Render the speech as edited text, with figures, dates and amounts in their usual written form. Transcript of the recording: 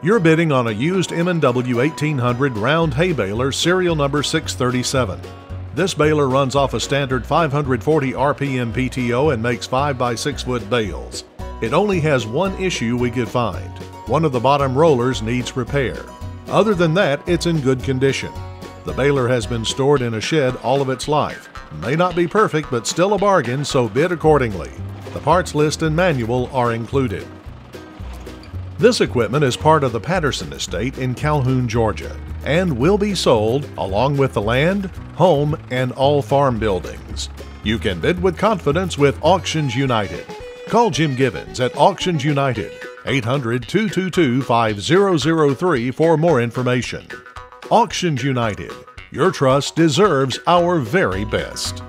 You're bidding on a used M&W 1800 round hay baler serial number 637. This baler runs off a standard 540 RPM PTO and makes 5 by 6 foot bales. It only has one issue we could find. One of the bottom rollers needs repair. Other than that, it's in good condition. The baler has been stored in a shed all of its life. May not be perfect, but still a bargain, so bid accordingly. The parts list and manual are included. This equipment is part of the Patterson estate in Calhoun, Georgia, and will be sold along with the land, home, and all farm buildings. You can bid with confidence with Auctions United. Call Jim Givens at Auctions United, 800-222-5003 for more information. Auctions United. Your trust deserves our very best.